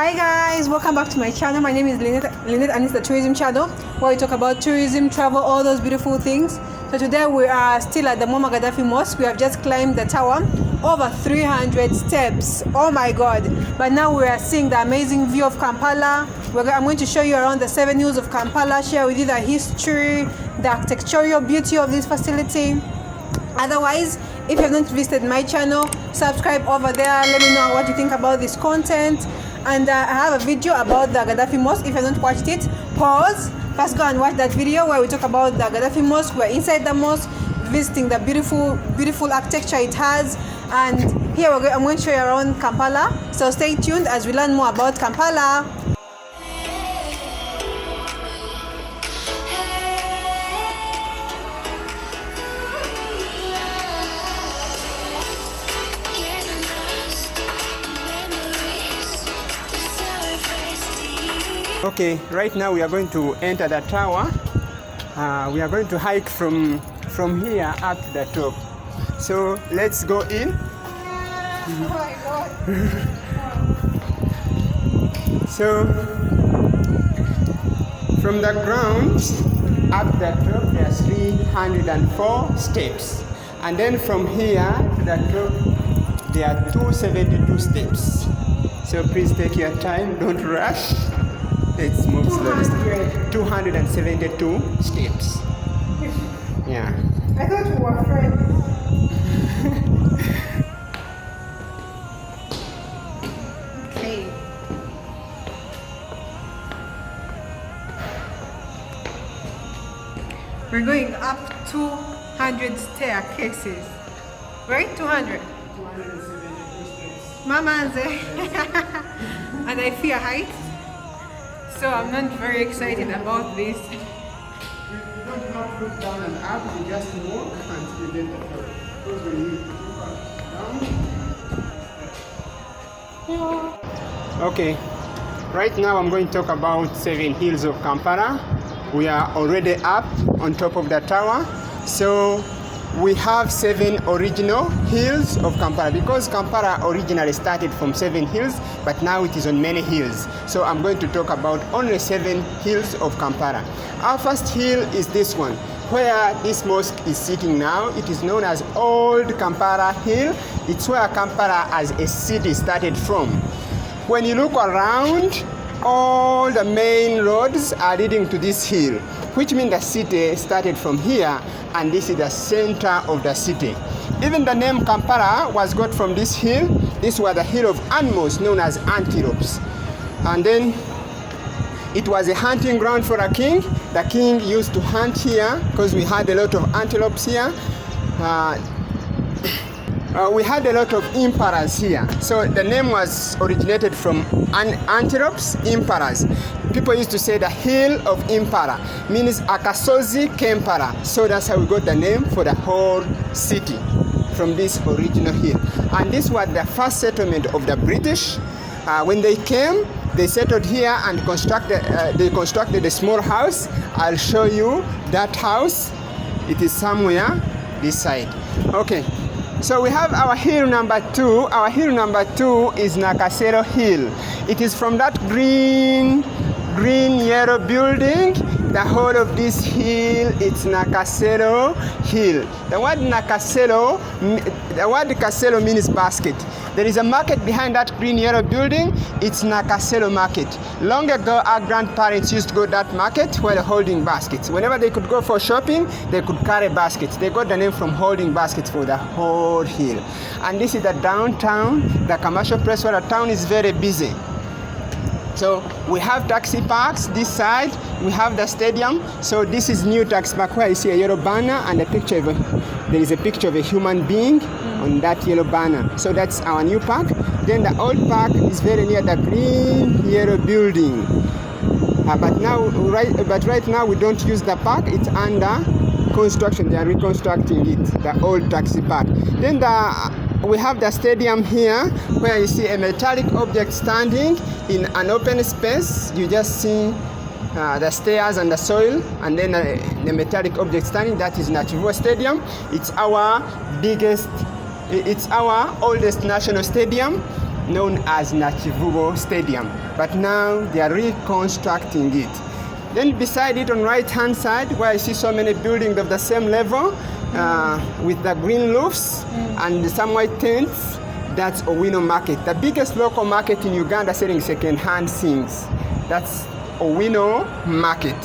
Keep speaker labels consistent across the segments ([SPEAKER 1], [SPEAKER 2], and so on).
[SPEAKER 1] Hi guys, welcome back to my channel. My name is Lynett and it's the tourism channel where we talk about tourism, travel, all those beautiful things. So today we are still at the Gaddafi mosque. We have just climbed the tower, over 300 steps. Oh my god. But now we are seeing the amazing view of Kampala. I'm going to show you around the 7 hills of Kampala, share with you the history, the architectural beauty of this facility. Otherwise, if you have not visited my channel, subscribe over there. Let me know what you think about this content. And I have a video about the Gaddafi mosque. If you have not watched it, pause, first go and watch that video where we talk about the Gaddafi mosque. We're inside the mosque, visiting the beautiful architecture it has. And here I'm going to show you around Kampala. So stay tuned as we learn more about Kampala.
[SPEAKER 2] Okay, right now we are going to enter the tower. We are going to hike from here up to the top. So let's go in.
[SPEAKER 1] Oh my god.
[SPEAKER 2] So from the ground up the top there's 304 steps. And then from here to the top there are 272 steps. So please take your time, don't rush. Let's move slowly. 272 steps. Yeah.
[SPEAKER 1] I thought we were friends. Okay. We're going up 200 staircases. Right? 200.
[SPEAKER 2] 272 steps.
[SPEAKER 1] Mama and I fear heights. So I'm not very excited about this.
[SPEAKER 2] You don't have to look down and up, you just walk until you get the top. Because when you look down. Okay, right now I'm going to talk about 7 hills of Campara. We are already up on top of the tower. So we have 7 original hills of Campara because Campara originally started from 7 hills, but now it is on many hills. So I'm going to talk about only 7 hills of Campara. Our first hill is this one, where this mosque is sitting now. It is known as Old Campara Hill. It's where Campara as a city started from. When you look around, all the main roads are leading to this hill, which means the city started from here, and this is the center of the city. Even the name Campara was got from this hill. This was the hill of animals known as antelopes. And then it was a hunting ground for a king. The king used to hunt here because we had a lot of antelopes here. We had a lot of emperors here. So the name was originated from antelopes, emperors. People used to say the hill of Emperor, means Akasozi Campara. So that's how we got the name for the whole city from this original hill. And this was the first settlement of the British. When they came, they settled here and they constructed a small house. I'll show you that house. It is somewhere this side. Okay. So we have our hill number 2. Our hill number 2 is Nakasero Hill. It is from that green yellow building. The whole of this hill, it's Nakasero Hill. The word Kasero means basket. There is a market behind that green yellow building. It's Nakasero Market. Long ago, our grandparents used to go to that market while holding baskets. Whenever they could go for shopping, they could carry baskets. They got the name from holding baskets for the whole hill. And this is the downtown, the commercial place where the town is very busy. So we have taxi parks this side. We have the stadium. So this is new taxi park where you see a yellow banner and a picture of there is a picture of a human being on that yellow banner. So that's our new park. Then the old park is very near the green yellow building. But right now we don't use the park. It's under construction. They are reconstructing it, the old taxi park. Then we have the stadium here where you see a metallic object standing in an open space. You just see the stairs and the soil, and then the metallic object standing. That is Nachivo Stadium. It's our oldest national stadium. known as Nakivubo Stadium. But now they are reconstructing it. Then beside it on right hand side, where I see so many buildings of the same level, with the green roofs and some white tents, that's Owino Market, the biggest local market in Uganda selling second-hand things. That's Owino Market.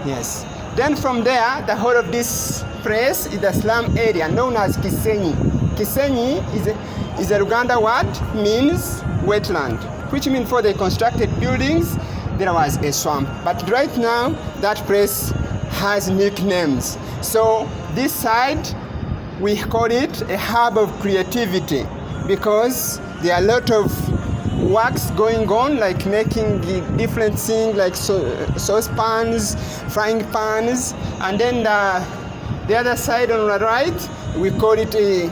[SPEAKER 2] Yes. Then from there, the whole of this place is the slum area known as Kisenyi. Kisenyi is a Luganda word, means wetland, which means for the constructed buildings, there was a swamp. But right now, that place has nicknames. So this side, we call it a hub of creativity because there are a lot of works going on, like making different things like saucepans, frying pans, and then the other side on the right, we call it a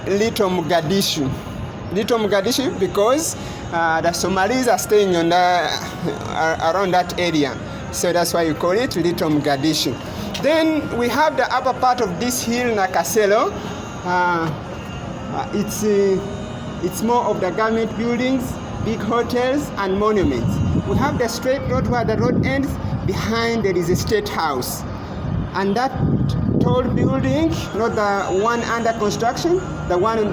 [SPEAKER 2] Little Mogadishu. Little Mogadishu because the Somalis are staying on around that area. So that's why we call it Little Mogadishu. Then we have the upper part of this hill, Nakasero. It's more of the government buildings, big hotels, and monuments. We have the straight road where the road ends. Behind there is a state house. And that tall building, not the one under construction, the one on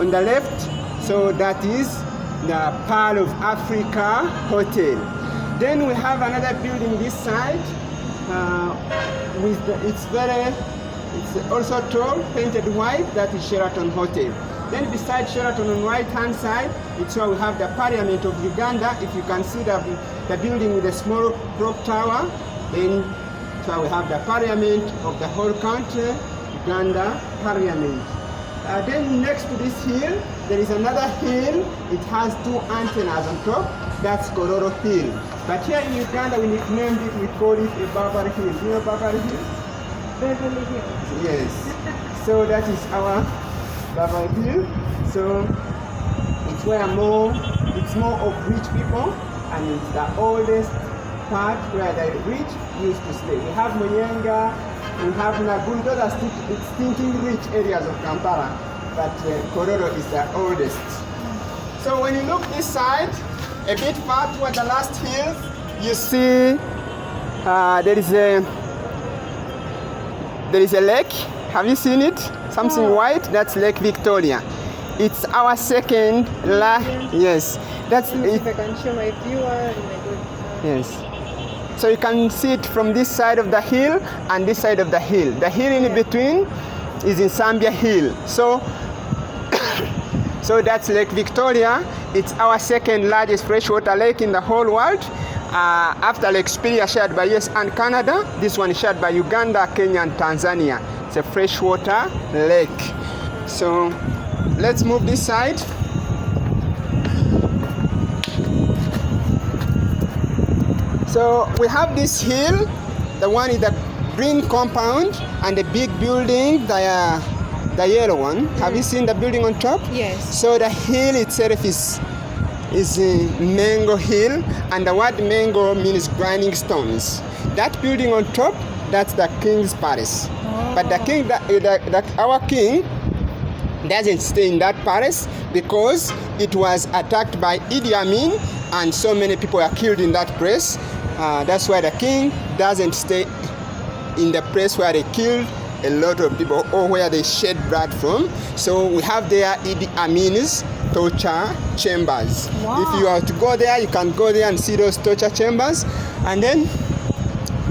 [SPEAKER 2] the left, so that is the Pearl of Africa Hotel. Then we have another building this side, it's also tall, painted white, that is Sheraton Hotel. Then beside Sheraton on right hand side, it's where we have the Parliament of Uganda. If you can see the building with a small clock tower, then so we have the Parliament of the whole country, Uganda Parliament. Then next to this hill, there is another hill. It has two antennas on top. That's Kororo Hill. But here in Uganda, we nicknamed it, we call it a Barbary Hill. Do you know Barbary Hill?
[SPEAKER 1] Beverly Hills.
[SPEAKER 2] Yes. So that is our Barbary Hill. So it's where it's more of rich people, and it's the oldest part where the rich used to stay. We have Moyenga, we have Naguru. Those are stinking rich areas of Kampala, but Kororo is the oldest. So when you look this side, a bit far toward the last hill, you see there is a lake. Have you seen it? Something white. That's Lake Victoria. It's our second yes. That's it.
[SPEAKER 1] If I can show my viewer.
[SPEAKER 2] Yes. So you can see it from this side of the hill and this side of the hill. The hill in between is in Zambia Hill. So that's Lake Victoria. It's our second largest freshwater lake in the whole world. After Lake Superior, shared by US and Canada, this one is shared by Uganda, Kenya, and Tanzania. It's a freshwater lake. So let's move this side. So we have this hill, the one in the green compound, and the big building, the yellow one. Have you seen the building on top?
[SPEAKER 1] Yes.
[SPEAKER 2] So the hill itself is Mango Hill, and the word mango means grinding stones. That building on top, that's the king's palace. Oh. But the king, our king, doesn't stay in that palace because it was attacked by Idi Amin, and so many people were killed in that place. That's why the king doesn't stay in the place where they killed a lot of people or where they shed blood from. So we have there Idi Amin's torture chambers. Wow. If you are to go there, you can go there and see those torture chambers. And then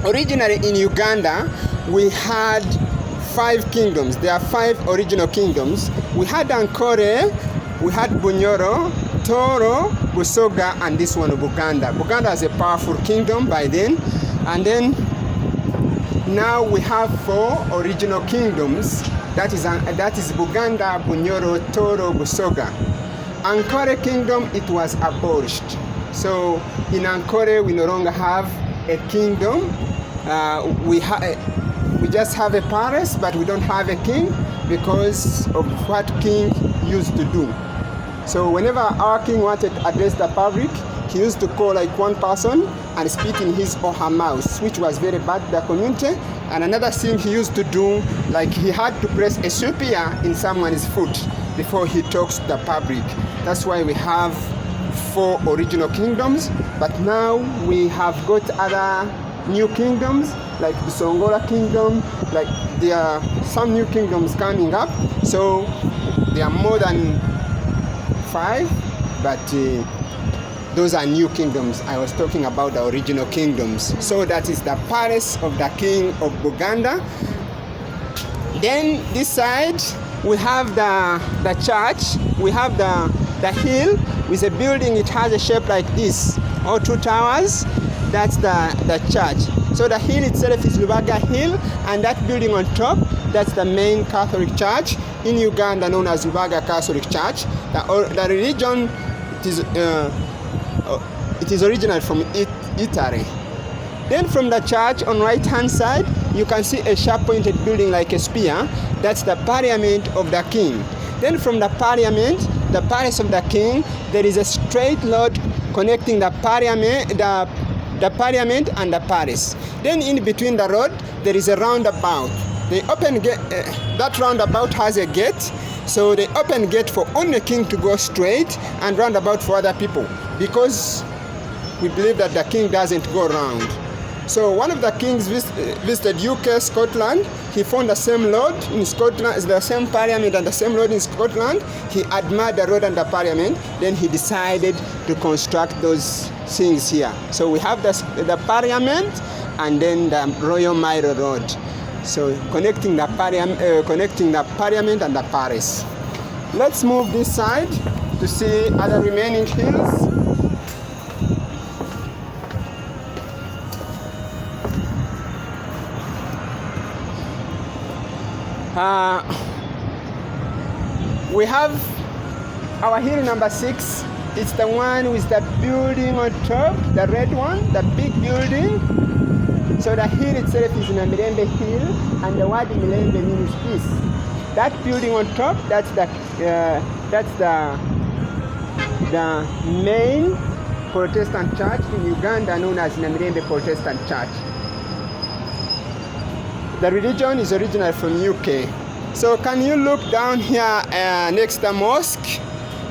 [SPEAKER 2] originally in Uganda, we had 5 kingdoms. There are 5 original kingdoms. We had Ankole, we had Bunyoro, Toro, Busoga, and this one Buganda. Buganda is a powerful kingdom by then. And then now we have 4 original kingdoms. That is Buganda, Bunyoro, Toro, Busoga. Ankole kingdom, it was abolished. So in Ankole, we no longer have a kingdom. We just have a palace, but we don't have a king because of what king used to do. So whenever our king wanted to address the public, he used to call like one person and spit in his or her mouth, which was very bad to the community. And another thing he used to do, like he had to press a spear in someone's foot before he talks to the public. That's why we have 4 original kingdoms, but now we have got other new kingdoms like the Songola kingdom, like there are some new kingdoms coming up. So there are more than 5, but those are new kingdoms. I was talking about the original kingdoms. So that is the palace of the king of Buganda. Then this side we have the church. We have the hill with a building. It has a shape like this, or 2 towers. That's the church. So the hill itself is Lubaga Hill, and that building on top, that's the main Catholic church in Uganda, known as Lubaga Catholic Church. The religion, it is original from Italy. Then from the church on right hand side, you can see a sharp pointed building like a spear. That's the parliament of the king. Then from the parliament, the palace of the king, there is a straight road connecting the parliament and the palace. Then in between the road, there is a roundabout. They open gate. That roundabout has a gate, so they open gate for only the king to go straight, and roundabout for other people, because we believe that the king doesn't go round. So one of the kings visited UK, Scotland. He found the same road in Scotland, the same parliament and the same road in Scotland. He admired the road and the parliament. Then he decided to construct those things here. So we have the parliament and then the Royal Mile Road. So connecting the parliament and the palace. Let's move this side to see other remaining hills. We have our hill number 6. It's the one with the building on top, the red one, the big building. So the hill itself is Namirembe Hill, and the word Mirembe means peace. That building on top, that's the main Protestant church in Uganda, known as Namirembe Protestant Church. The religion is original from UK. So can you look down here next to the mosque?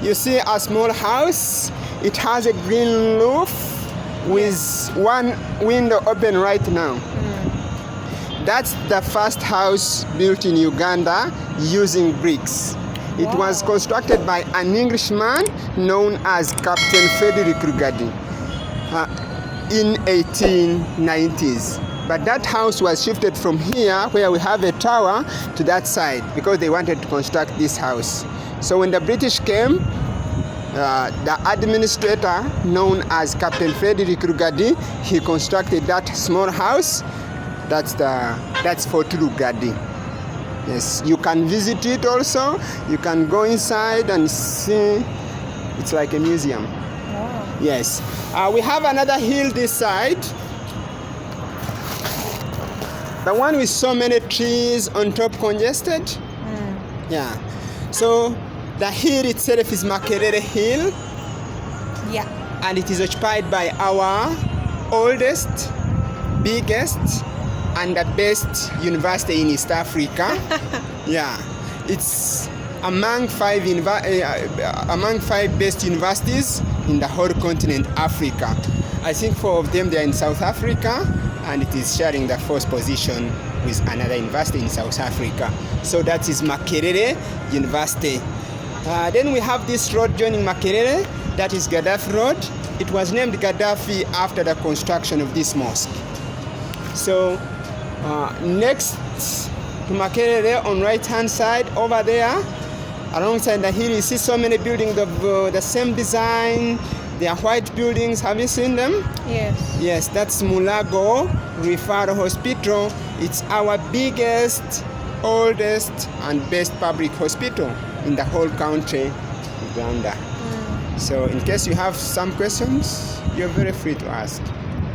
[SPEAKER 2] You see a small house. It has a green roof with one window open right now. That's the first house built in Uganda using bricks. It was constructed by an Englishman known as Captain Frederick Rugadi in 1890s. But that house was shifted from here, where we have a tower, to that side because they wanted to construct this house. So when the British came, the administrator known as Captain Frederick Rugadi, he constructed that small house. That's Fort Rugadi. Yes, you can visit it also. You can go inside and see. It's like a museum. Wow. Yes. We have another hill this side. The one with so many trees on top congested. Yeah. So the hill itself is Makerere Hill. Yeah. And it is occupied by our oldest, biggest, and the best university in East Africa. Yeah. It's among 5 best universities in the whole continent Africa. I think 4 of them, they are in South Africa, and it is sharing the 4th position with another university in South Africa. So that is Makerere University. Then we have this road joining Makerere, that is Gaddafi Road. It was named Gaddafi after the construction of this mosque. So next to Makerere, on right hand side over there, alongside the hill, you see so many buildings of the same design. They are white buildings. Have you seen them? Yes. Yes, that's Mulago Referral Hospital. It's our biggest, oldest, and best public hospital in the whole country, Uganda. So in case you have some questions, you're very free to ask.